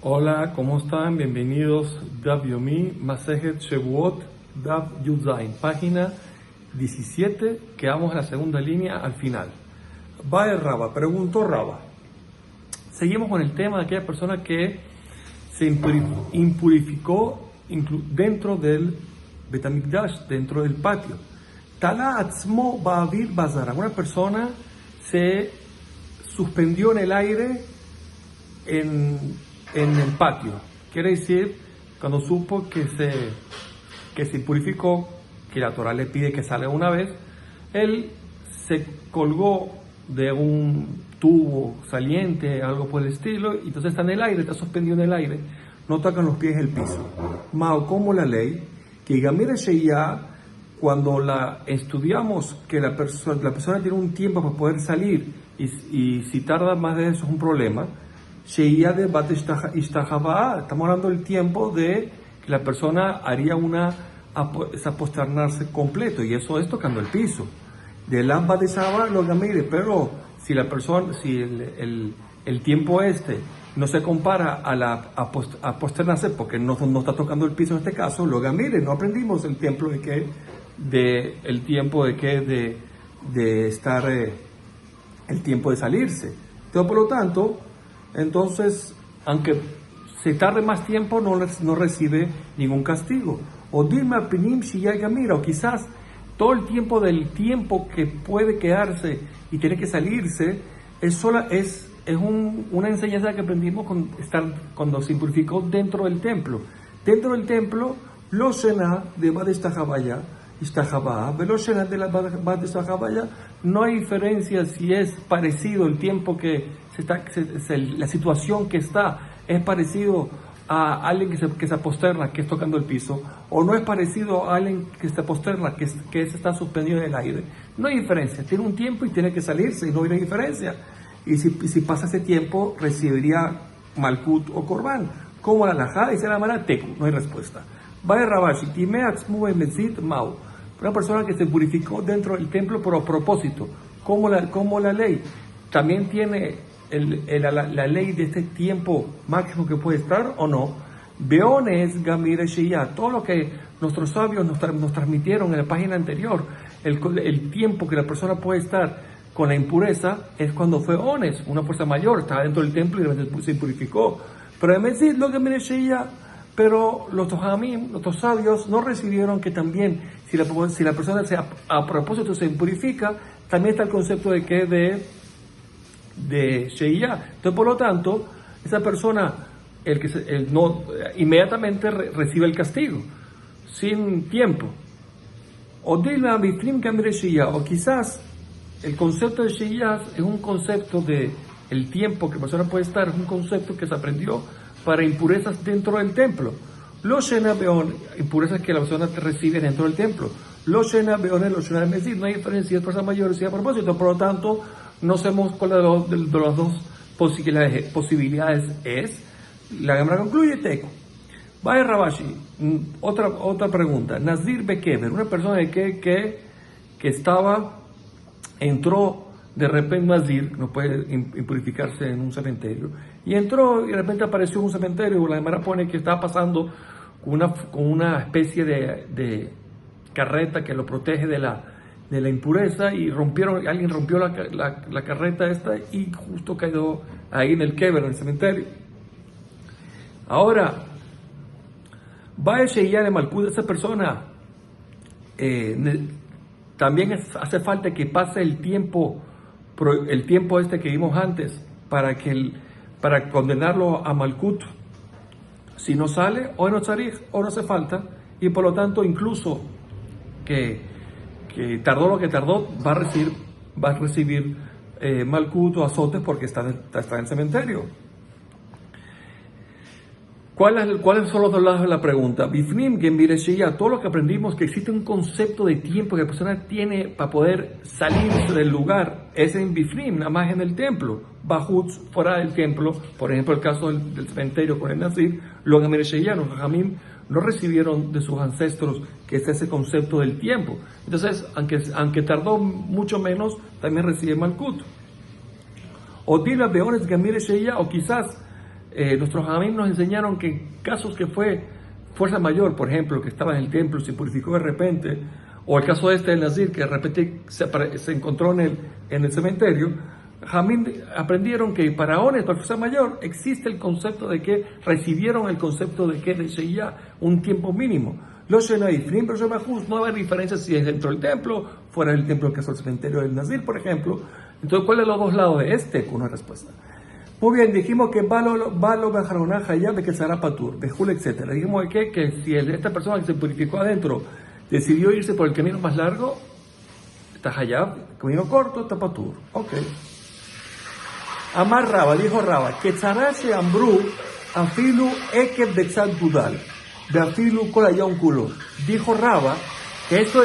Hola, ¿cómo están? Bienvenidos Daf Yomi, Masejet Shevuot, Daf Yudzain, página 17, quedamos en la segunda línea al final. Bae Raba, preguntó Raba. Seguimos con el tema de aquella persona que se impurificó dentro del Betamikdash, dentro del patio. Tala Atzmo Ba'avir Bazara, una persona se suspendió en el aire en el patio. Quiere decir, cuando supo que se purificó, que la Torah le pide que salga una vez, él se colgó de un tubo saliente, algo por el estilo, y entonces está en el aire, está suspendido en el aire, no tocan los pies el piso. Mao, como la ley, que Gamira Sheya, cuando la estudiamos, que la persona tiene un tiempo para poder salir, y si tarda más de eso es un problema. Estamos hablando del tiempo de que la persona haría es aposternarse completo, y eso es tocando el piso. De lamba de Saba lo gamire, pero si el tiempo no se compara a la aposternarse, porque no está tocando el piso en este caso, lo gamire, no aprendimos el tiempo de estar, el tiempo de salirse. Entonces, por lo tanto, aunque se tarde más tiempo, no recibe ningún castigo. O Dilma Pinim Gamira, o quizás todo el tiempo que puede quedarse y tiene que salirse, es una enseñanza que aprendimos cuando se purificó dentro del templo. Dentro del templo, lo Shena de Bad Istajabaya, Velo Shena de la Bad Istajabaya, no hay diferencia si es parecido el tiempo la situación que es parecido a alguien que se posterna, que es tocando el piso, o no es parecido a alguien que se posterna, que se está suspendido en el aire. No hay diferencia, tiene un tiempo y tiene que salirse, y no hay diferencia. Y si pasa ese tiempo, recibiría Malkut o Korban. Como la Lajá, dice la mala Teku, no hay respuesta. Vaya Rabashi, Mau, una persona que se purificó dentro del templo por propósito, como la ley, también tiene la ley de este tiempo máximo que puede estar o no. Beones Gamire Shia, todo lo que nuestros sabios nos transmitieron en la página anterior, el tiempo que la persona puede estar con la impureza es cuando fue Ones, una fuerza mayor, estaba dentro del templo y se purificó. Pero en decir lo Gamire Shia, pero los Tohamim, los sabios, no recibieron que también, si la persona a propósito se purifica, también está el concepto de Sheiyah. Entonces, por lo tanto, esa persona inmediatamente recibe el castigo, sin tiempo. O quizás el concepto de Sheiyah es un concepto de el tiempo que la persona puede estar, es un concepto que se aprendió para impurezas dentro del templo. Los Shena Beon, impurezas que la persona recibe dentro del templo. Los Shena Beon, los Shena Mesid, no hay diferencia si es persona mayor o si a propósito. Por lo tanto, no sabemos cuál de las dos posibilidades es. La Gemara concluye Teco. Vaya Rabashi, otra pregunta. Nazir Bekever, una persona que entró de repente Nazir, no puede impurificarse en un cementerio, y entró y de repente apareció un cementerio. La Gemara pone que estaba pasando con una especie de carreta que lo protege de la impureza, y alguien rompió la carreta esta y justo cayó ahí en el Kever, en el cementerio. Ahora, va a Sheiyah de Malkut, esa persona también hace falta que pase el tiempo que vimos antes para condenarlo a Malkut. Si no sale, o no hace falta, y por lo tanto incluso que tardó lo que tardó, va a recibir Malkut o azotes porque está en el cementerio. ¿Cuáles son los dos lados de la pregunta? Bifnim, Gembire Sheya, todo lo que aprendimos, que existe un concepto de tiempo que la persona tiene para poder salir del lugar, es en Bifnim, nada más en el templo. Bajutz, fuera del templo, por ejemplo, el caso del cementerio con el Nazir, los Gembire Sheya, los Jamim, no recibieron de sus ancestros que es ese concepto del tiempo. Entonces, aunque tardó mucho menos, también recibe Malkut. O Dila Beones Gembire Sheya, o quizás nuestros Jamim nos enseñaron que en casos que fue fuerza mayor, por ejemplo, que estaba en el templo, se purificó de repente, o el caso del Nazir, que de repente se encontró en el cementerio, Jamim aprendieron que para varones, para fuerza mayor, existe el concepto de que recibieron el concepto de que ya un tiempo mínimo. Los Shenaifrim, pero no va a haber diferencia si es dentro del templo, fuera del templo, el caso del cementerio del Nazir, por ejemplo. Entonces, ¿cuál de los dos lados de este? Una respuesta. Muy bien, dijimos que Balo Bejaroná Hayab de que será Patur, Bejul, etc. Dijimos que si esta persona que se purificó adentro decidió irse por el camino más largo, está Hayab, camino corto, está Patur. Ok. Amar Raba, dijo Raba, que Tzarache Ambru, Afilu Ekeb Bexat Budal, de Afilu Kolayón Kulo. Dijo Raba que esto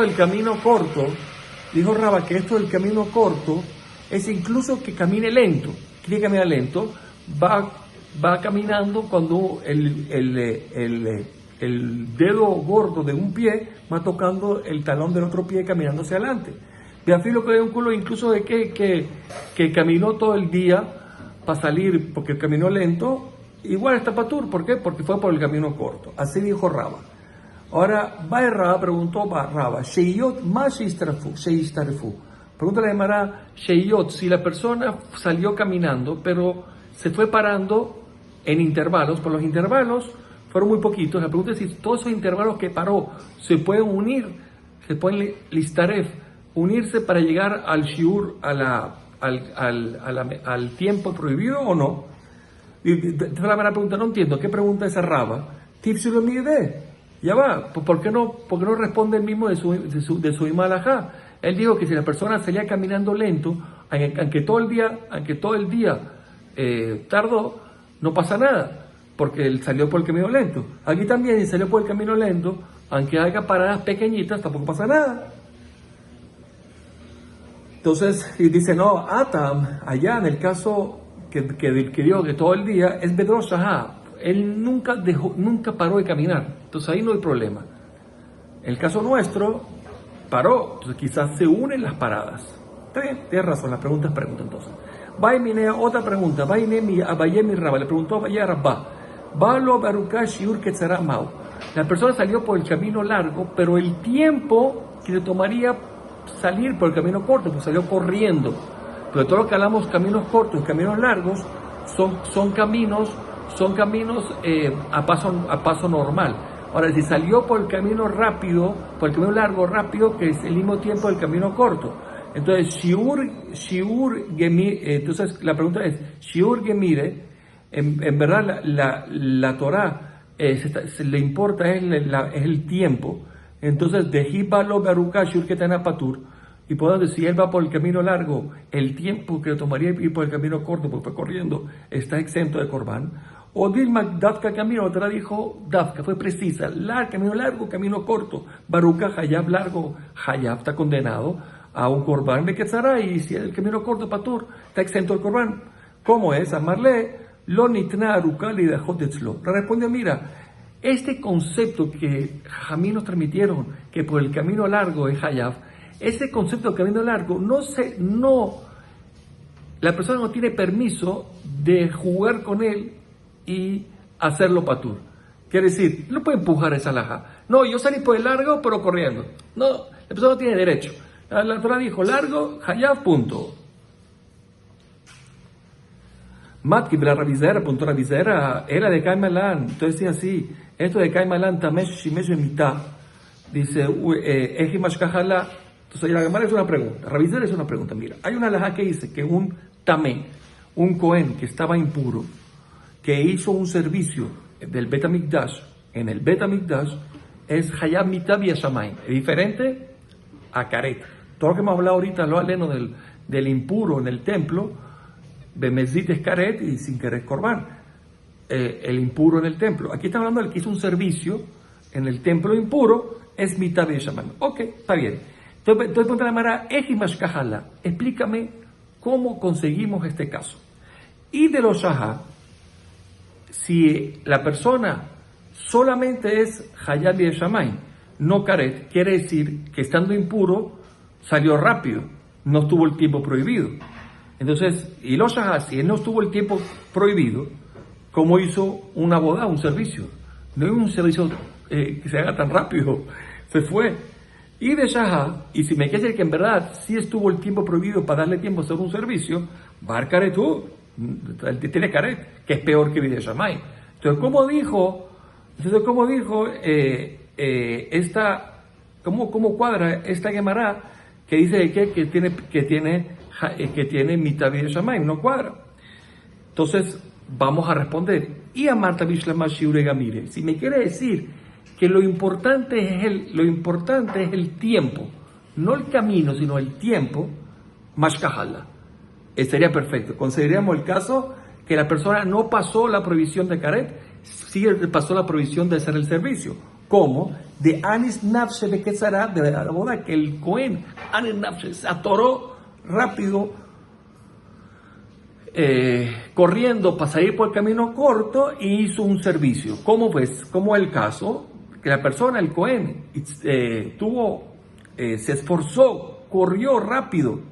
del camino corto, dijo Raba que esto del camino corto es incluso que camine lento. Quiere caminar lento, va caminando cuando el dedo gordo de un pie va tocando el talón del otro pie caminando hacia adelante. De afilo que hay un culo incluso de que caminó todo el día para salir porque caminó lento, igual está Patur. ¿Por qué? Porque fue por el camino corto. Así dijo Raba. Ahora, Raba preguntó Raba, Sheiyot más Sheishtarefu. Pregunta la Gemara, Sheiyot, si la persona salió caminando, pero se fue parando en intervalos, por los intervalos fueron muy poquitos. La pregunta es si todos esos intervalos que paró se pueden unir, se pueden listaref, unirse para llegar al shiur, al tiempo prohibido o no. Y la primera pregunta, no entiendo, ¿qué pregunta esa Raba? Tipsulo mide, ya va, ¿por qué no responde el mismo de su Imalajá? Él dijo que si la persona salía caminando lento, aunque todo el día tardó, no pasa nada, porque él salió por el camino lento. Aquí también, si salió por el camino lento, aunque haga paradas pequeñitas, tampoco pasa nada. Entonces, y dice, no, Atam, allá en el caso que dijo que todo el día, es Bedrosh Shahá, él nunca paró de caminar, entonces ahí no hay problema. En el caso nuestro, paró, entonces quizás se unen las paradas. ¿Está bien? Tienes razón, la pregunta es pregunta entonces. Vaiminea, otra pregunta, Vainemi Abaye mi Rabba, le preguntó a Abaye a Rabba, Balo Baruká Shiur Ketzara Mau. La persona salió por el camino largo, pero el tiempo que le tomaría salir por el camino corto, pues salió corriendo. Pero todo lo que hablamos, caminos cortos, caminos largos, son caminos a paso normal. Ahora, si salió por el camino rápido, por el camino largo, rápido, que es el mismo tiempo del camino corto. Entonces, Shiur Gemire, entonces la pregunta es, Shiur Gemire, en verdad la Torah le importa es el tiempo. Entonces, de Hibalo Baruká Shiur Ketana Patur, y podemos decir, si él va por el camino largo, el tiempo que le tomaría ir por el camino corto, porque fue corriendo, está exento de Corbán. O Dilma Dafka camino, otra dijo Dafka, fue precisa, camino largo, camino corto, Baruka Hayab largo, Hayab está condenado a un Corbán de Ketzara, y si el camino corto Patur está exento del Corbán. ¿Cómo es? Amarle, lo nitna arukali de Jotetzlo. Le respondió, mira, este concepto que Jamí nos transmitieron, que por el camino largo es Hayab, ese concepto de camino largo, la persona no tiene permiso de jugar con él y hacerlo patur. Quiere decir, no puede empujar esa alhaja. No, yo salí por el largo, pero corriendo. No, la persona no tiene derecho. La Torah dijo largo, hayab, punto. Matki, la Rabizera, punto Rabizera, era de Kaimalán. Entonces decía así, esto de Kaimalán, Tamesh, Shimesh, mitad. Dice, Ejimashkahala. Entonces la Gemara es una pregunta, Rabizera es una pregunta. Mira, hay una alhaja que dice que un tamé, un cohen que estaba impuro, que hizo un servicio del Bet HaMikdash, en el Bet HaMikdash, es Hayab Mitab Yashamayim, es diferente a Karet. Todo lo que hemos hablado ahorita, lo aleno del impuro en el templo, Bemezit es Karet y sin querer Corbán, el impuro en el templo. Aquí está hablando del que hizo un servicio en el templo impuro, es Mitab Yashamayim. Ok, está bien. Entonces pregunta la Mara, Ejimashkahala, explícame cómo conseguimos este caso. Y de los Shahá, si la persona solamente es Hayab y Shamayim, no Karet, quiere decir que estando impuro salió rápido, no tuvo el tiempo prohibido. Entonces, y los shahá, si él no estuvo el tiempo prohibido, ¿cómo hizo una boda, un servicio? No es un servicio que se haga tan rápido, se fue. Y de shahá, y si me quiere decir que en verdad sí estuvo el tiempo prohibido para darle tiempo a hacer un servicio, bar caretú, tiene caret, que es peor que Bidei Shammai. Entonces, ¿cómo dijo cómo cuadra esta Gemara que dice que tiene mitad Bidei Shammai? No cuadra. Entonces, vamos a responder. Y a Marta Bishlama Shiure Gamire. Si me quiere decir que lo importante es el tiempo, no el camino, sino el tiempo, Mashkahala. Sería perfecto. Consideraríamos el caso que la persona no pasó la prohibición de Karet, sí pasó la prohibición de hacer el servicio. ¿Cómo? De Anis Nafshe de Ketzará, de la boda, que el Cohen, Anis Nafshe, se atoró rápido, corriendo para salir por el camino corto y hizo un servicio. ¿Cómo ves? Como el caso que la persona, el Cohen, se esforzó, corrió rápido,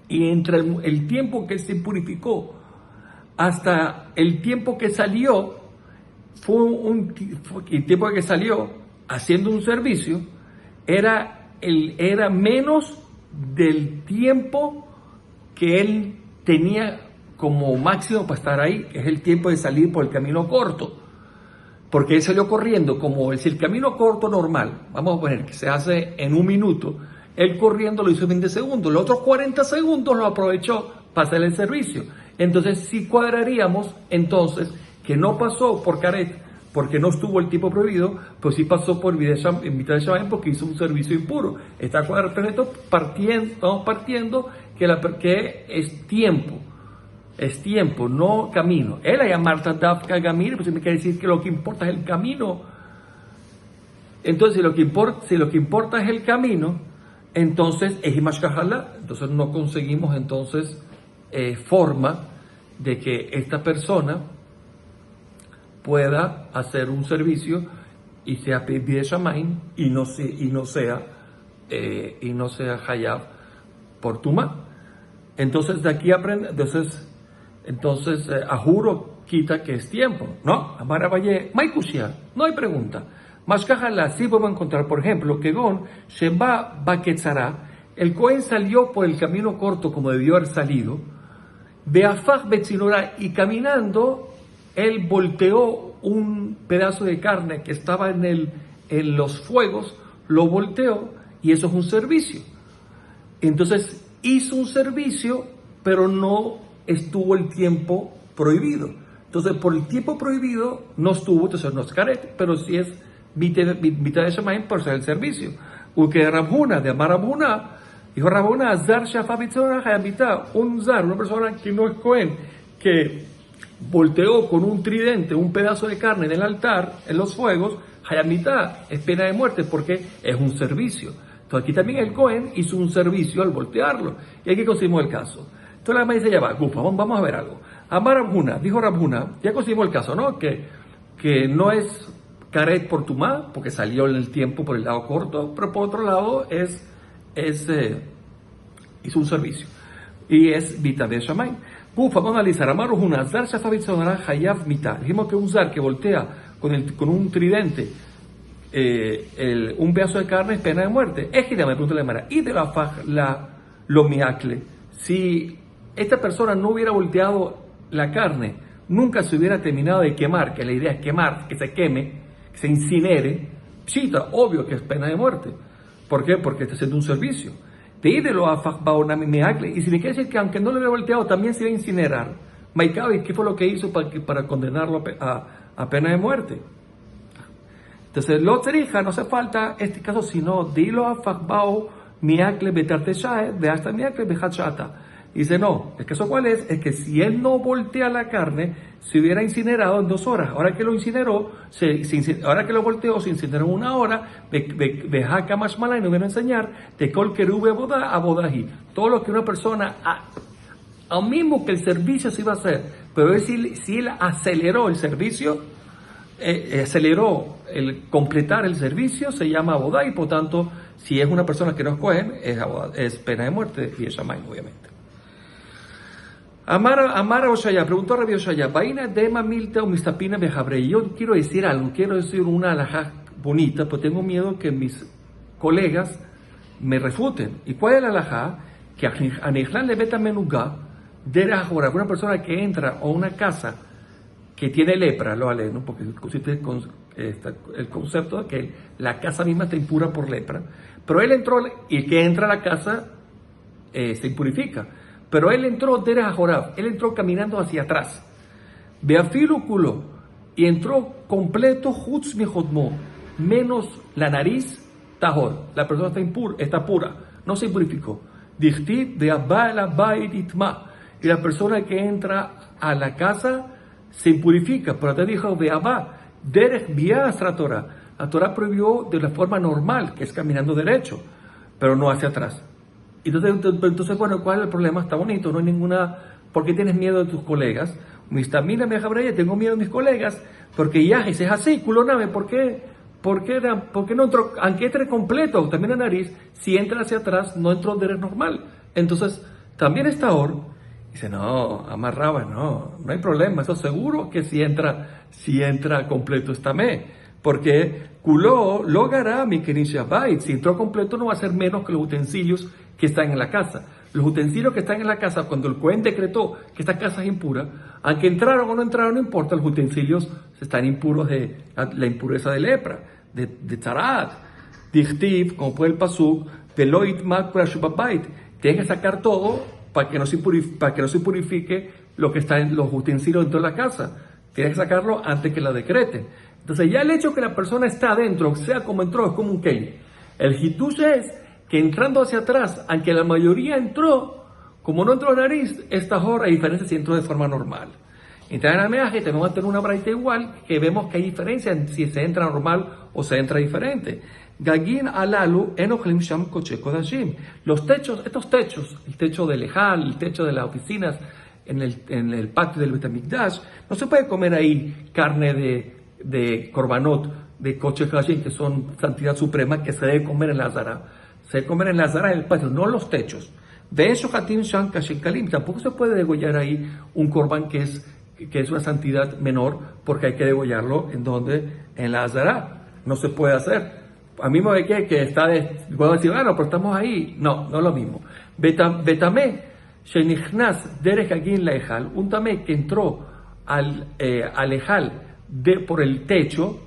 y entre el tiempo que se purificó hasta el tiempo que salió, el tiempo que salió haciendo un servicio, era menos del tiempo que él tenía como máximo para estar ahí, que es el tiempo de salir por el camino corto. Porque él salió corriendo, como si el camino corto normal, vamos a poner que se hace en 1 minuto, él corriendo lo hizo en 20 segundos, los otros 40 segundos lo aprovechó para hacer el servicio. Entonces, si cuadraríamos, entonces, que no pasó por Karet, porque no estuvo el tiempo prohibido, pues sí pasó por en mitad de Shabbat porque hizo un servicio impuro. Está perfecto, estamos partiendo que es tiempo, no camino. Él a llamar Tadafka Gamir, pues me quiere decir que lo que importa es el camino. Entonces, si lo que importa es el camino, entonces es Mashkahala, entonces no conseguimos entonces forma de que esta persona pueda hacer un servicio y sea Bidei Shammai y no sea Hayab por Tumá. Entonces de aquí aprende, entonces Ajuro quita que es tiempo, ¿no? Amara Valle, Maikushia, no hay pregunta. Mashkahala, sí podemos encontrar, por ejemplo, que Gon Shemba Baketzara, el Cohen salió por el camino corto como debió haber salido, Beafach Betzinora, y caminando, él volteó un pedazo de carne que estaba en los fuegos, lo volteó, y eso es un servicio. Entonces, hizo un servicio, pero no estuvo el tiempo prohibido. Entonces, por el tiempo prohibido, no estuvo, entonces no es Karet, pero sí es mitad de Shammai por ser el servicio. Porque Rabhuna, de Amar Rabhuna, dijo Rabhuna, Zar Shafa Bitzora Hayamita, un Zar, una persona que no es Cohen, que volteó con un tridente un pedazo de carne en el altar, en los fuegos, Hayamita, es pena de muerte porque es un servicio. Entonces aquí también el Cohen hizo un servicio al voltearlo. Y aquí conseguimos el caso. Entonces la mamá dice, ya va, vamos a ver algo. Amar Rabhuna, dijo Rabhuna, ya conseguimos el caso, ¿no? Que no es Karet por Tumá, porque salió en el tiempo por el lado corto, pero por otro lado hizo un servicio. Y es Bita de Shammai. Vamos a analizar. Amar Rabhuna, Zar Shafa Bitzonara Hayav Mita. Dijimos que un zar que voltea con un tridente un pedazo de carne es pena de muerte. Es que me pregunta la Gemara, y de la faj lo miacle, si esta persona no hubiera volteado la carne, nunca se hubiera terminado de quemar, que la idea es quemar, que se queme, que se incinere, chita, obvio que es pena de muerte. ¿Por qué? Porque está haciendo un servicio. De ir de lo afaj baonami miacle, y si me quiere decir que aunque no lo hubiera volteado, también se iba a incinerar, Maikabi, ¿qué fue lo que hizo para condenarlo a pena de muerte? Entonces, lo trija, no hace falta este caso, sino dilo a Fakbao, miakle betarteshae, de hasta miakle behachata. Dice, no, ¿el caso cuál es? Es que si él no voltea la carne, se hubiera incinerado en 2 horas. Ahora que lo incineró, ahora que lo volteó, se incineró en 1 hora, bejaca más mala, y nos viene a enseñar, de kol kerube a bodaji. Todo lo que una persona, al mismo que el servicio se iba a hacer, pero si él aceleró el servicio, aceleró el completar el servicio, se llama abodá, y por tanto, si es una persona que no es Cohen, es pena de muerte y es Shammai, obviamente. Amar a Oshaya, preguntó a Rabbi Oshaya, Vaina dema milta o mistapina bejabrei. Yo quiero decir algo, quiero decir una alajá bonita, pero tengo miedo que mis colegas me refuten. ¿Y cuál es la alajá? Que anejlan le beta menugá, de una persona que entra a una casa que tiene lepra, lo vale, ¿no? Porque consiste el concepto de que la casa misma está impura por lepra, pero él entró, y el que entra a la casa se impurifica, pero él entró él entró caminando hacia atrás, beafilu culo, y entró completo, jutz mi jodmo, menos la nariz, tajor, la persona está pura, no se impurificó, dichtiv de abala bait itma, y la persona que entra a la casa se impurifica, pero te dijo de abba, derech bias la Torah. La Torah prohibió de la forma normal, que es caminando derecho, pero no hacia atrás. Entonces, bueno, ¿cuál es el problema? Está bonito, no hay ninguna... ¿Por qué tienes miedo de tus colegas? Mistamina me jabraya, tengo miedo de mis colegas, porque ya es así, culoname, ¿por qué no entró, aunque entre completo, también la nariz, si entra hacia atrás, no entró derecho normal? Entonces, también está or. Dice, no, amarraba, no hay problema, eso seguro que si entra completo está me, porque culó logará mi kenishabait, si entró completo no va a ser menos que los utensilios que están en la casa. Los utensilios que están en la casa, cuando el Cohen decretó que esta casa es impura, aunque entraron o no entraron, no importa, los utensilios están impuros de la impureza de lepra, de tzarat, dichtiv, como puede el pasuk, veloit mak prashubabait, tienes que sacar todo para que no se purifique lo que está en los utensilios dentro de la casa. Tienes que sacarlo antes que la decreten. Entonces ya el hecho que la persona está adentro, sea como entró, es como un keli. El hitush es que entrando hacia atrás, aunque la mayoría entró, como no entró nariz, esta hora hay diferencia si entró de forma normal. Entonces en el meaje tenemos que tener una braita igual, que vemos que hay diferencia en si se entra normal o se entra diferente. Gagin alalu enochlim sham koche kodashim. Los techos, estos techos, el techo del Ejal, el techo de las oficinas en el patio del Betamikdash, no se puede comer ahí carne de korbanot, de koche kodashim, que son santidad suprema, que se debe comer en la Azara. Se debe comer en la Azara, en el patio, no los techos. De eso hatim sham kashikalim, tampoco se puede degollar ahí un korban que es una santidad menor, porque hay que degollarlo en la Azara. No se puede hacer. A mí me ve que está puedo decir, bueno, pero estamos ahí. No es lo mismo. Betamé, shenichnas derech agin la ejal, un tamé que entró al ejal por el techo,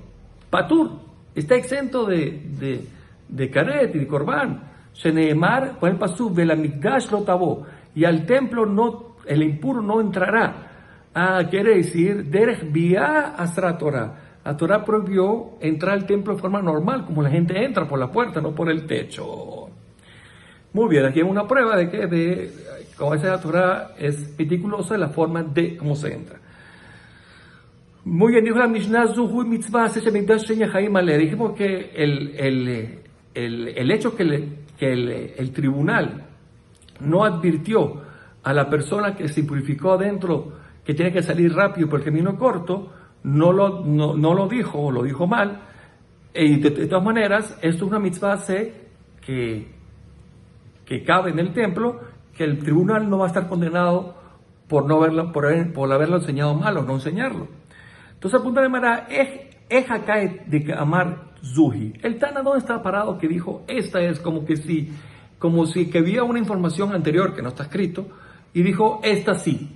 patur, está exento de caret y de corbán. Sheneemar, con el pasú, velamikdash lo tabó, y al templo el impuro no entrará. Quiere decir, derech biá asra Torah. La Torah prohibió entrar al templo de forma normal, como la gente entra por la puerta, no por el techo. Muy bien, aquí hay una prueba de que como dice la Torah es meticulosa la forma de cómo se entra. Muy bien, dijo la Mishnah, Zuhu mitzvah se mikdash sheñahaim ale. Dijimos que el hecho que el tribunal no advirtió a la persona que se purificó adentro que tiene que salir rápido por el camino corto, no lo dijo o lo dijo mal, y de todas maneras esto es una mitzvah que cabe en el templo, que el tribunal no va a estar condenado por haberlo enseñado mal o no enseñarlo. Entonces el punto de manera es acá de amar Zuhi. El Tana, ¿dónde está parado? Que dijo, esta es como si que había una información anterior que no está escrito y dijo, esta sí.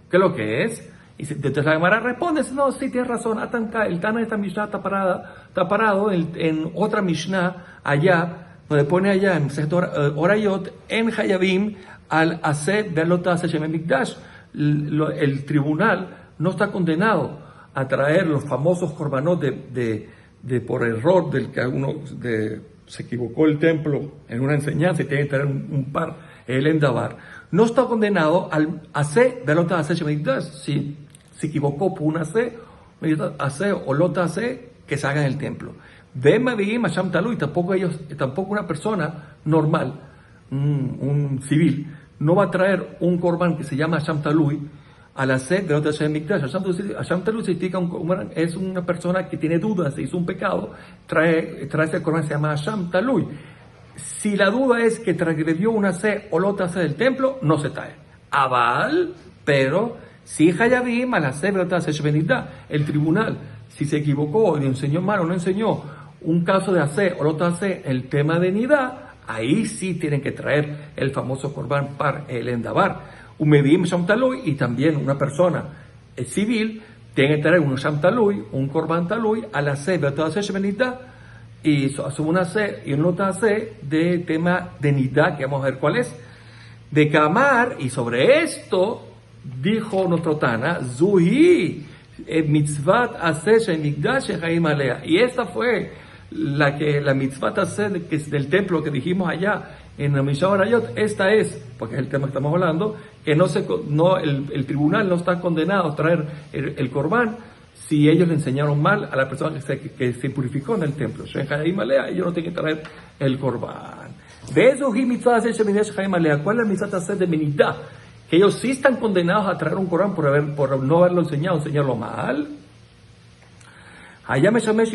¿Qué es lo que es? Y entonces la Gemara responde, no, sí, tienes razón, el Tana de esta Mishnah está parado en otra Mishnah allá, donde pone allá en Orayot, en Hayabim, al Ased Velota Hashem Mikdash. El tribunal no está condenado a traer los famosos korbanot de por error del que uno se equivocó el templo en una enseñanza y tiene que traer un par, el Endabar. No está condenado al Ased Velota Hashem Mikdash. Si se equivocó por una C o lota C, que se haga en el templo. Tampoco una persona normal, un civil, no va a traer un korban que se llama Hasham Talui a la sed de otra Hashem Mikdash. Hasham Talui significa es una persona que tiene dudas, se hizo un pecado, trae ese korban que se llama Hasham Talui. Si la duda es que transgredió una C o lota C del templo, no se trae. Aval, Pero si Hayabim al hacer el tribunal, si se equivocó y le enseñó mal o no enseñó un caso de hacer o no hacer el tema de nidá, ahí sí tienen que traer el famoso korban par el endabar. Umedim sham talui, y también una persona civil tiene que traer un sham talui, un korban talui, al hacer y asume una C y un hace de tema de nidá, que vamos a ver cuál es, de Kamar, y sobre esto dijo nuestro Tana, Zuhi mitzvat hacer mikdash chaim alea, y esta fue la mitzvat hacer que es del templo que dijimos allá en la Mishnah Barayot. Esta es, porque es el tema que estamos hablando, que el tribunal no está condenado a traer el korban si ellos le enseñaron mal a la persona que se purificó en el templo. Ellos no tienen que traer el korban. ¿Cuál es la mitzvah hacer de Menidá? Que ellos sí están condenados a traer un korban por no haberlo enseñarlo mal. Allá me llamé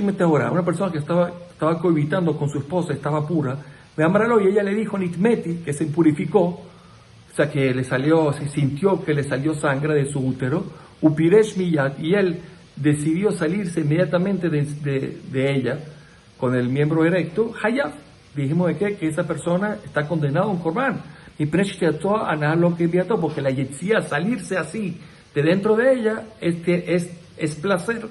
una persona que estaba cohabitando con su esposa, estaba pura, me amarró y ella le dijo nitmeti, que se purificó, o sea que se sintió que le salió sangre de su útero, upiresh miyat, y él decidió salirse inmediatamente de ella con el miembro erecto. Hayab, dijimos de que esa persona está condenada a un korban, y porque la yetzia, salirse así de dentro de ella, es placer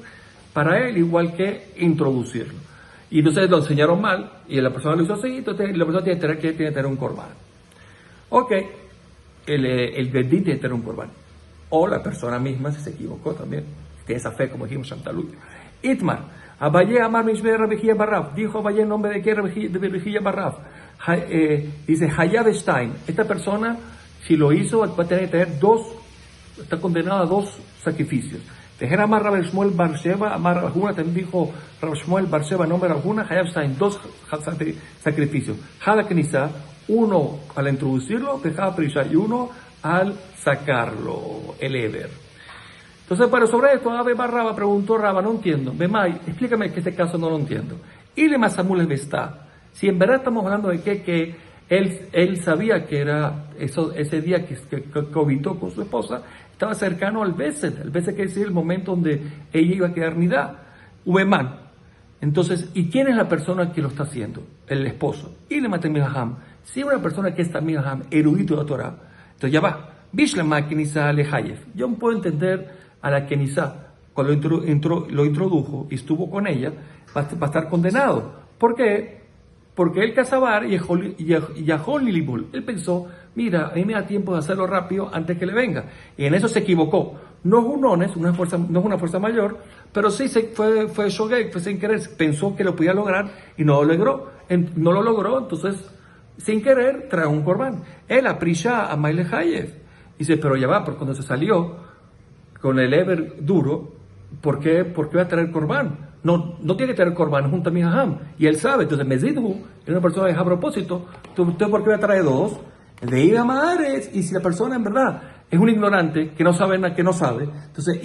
para él, igual que introducirlo. Y entonces lo enseñaron mal, y la persona lo hizo así, entonces la persona tiene que tener un korban. Ok, el bedín tiene que tener un korban. O la persona misma, si se equivocó también, tiene esa fe, como dijimos, Santa Luz. Itmar, Abaye Amar Mishmer Rabejía Barraf, dijo Abaye en nombre de qué Rabejía Barraf. Dice Hayab Stein, esta persona, si lo hizo, va a tener que tener está condenado a 2 sacrificios. Tejer Amar Rab Shmuel Bar Sheva, Amar Rabjuna, también dijo Rab Shmuel Bar Sheva, nombre de Rabjuna, Hayab Stein, 2 sacrificios. Hada Knisa, uno al introducirlo, Tejada Prisha, y uno al sacarlo, el Eber. Entonces, pero sobre esto, Abe Barraba preguntó, Raba, no entiendo. Bemay, explícame que este caso no lo entiendo. Y le Masamul el Bestá. Si en verdad estamos hablando de que él sabía que era ese día que cohabitó con su esposa, estaba cercano al Besed. El Besed quiere decir el momento donde ella iba a quedar nidá. Ubeman. Entonces, ¿y quién es la persona que lo está haciendo? El esposo. Y le maté Milaham. Si una persona que está Milaham, erudito de la Torah, entonces ya va. Bishlama Kenisa Lehayef. Yo puedo entender a la Kenisa, cuando lo introdujo y estuvo con ella, va a estar condenado. ¿Por qué? Porque él cazabar y Yahol Lilibul. Él pensó, mira, a mí me da tiempo de hacerlo rápido antes que le venga. Y en eso se equivocó. No es un ones, no es una fuerza mayor, pero sí fue shogeg, fue sin querer. Pensó que lo podía lograr y no lo logró. Entonces, sin querer, trae un korban. Él aprisha a Maile Hayev. Dice, pero ya va, porque cuando se salió con el Eber duro, ¿por qué va a traer korban? No tiene que tener korban junto a mi hajam. Y él sabe, entonces Mezidhu es una persona que deja a propósito. ¿Usted por qué va a traer 2? El de Ida Mahares. Y si la persona en verdad es un ignorante, que no sabe nada, que no sabe, entonces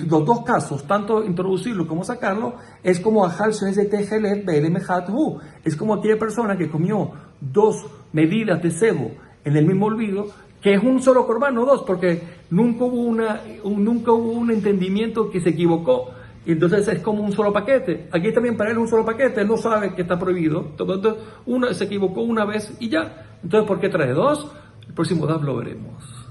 los 2 casos, tanto introducirlo como sacarlo, es como Ajal Sheze Tejelet Belemejathu. Es como aquella persona que comió 2 medidas de cebo en el mismo olvido, que es un solo korban, no 2, porque nunca hubo un entendimiento que se equivocó. Y entonces es como un solo paquete. Aquí también para él es un solo paquete, él no sabe que está prohibido. Entonces uno se equivocó una vez y ya. Entonces, ¿por qué trae 2? El próximo DAF lo veremos.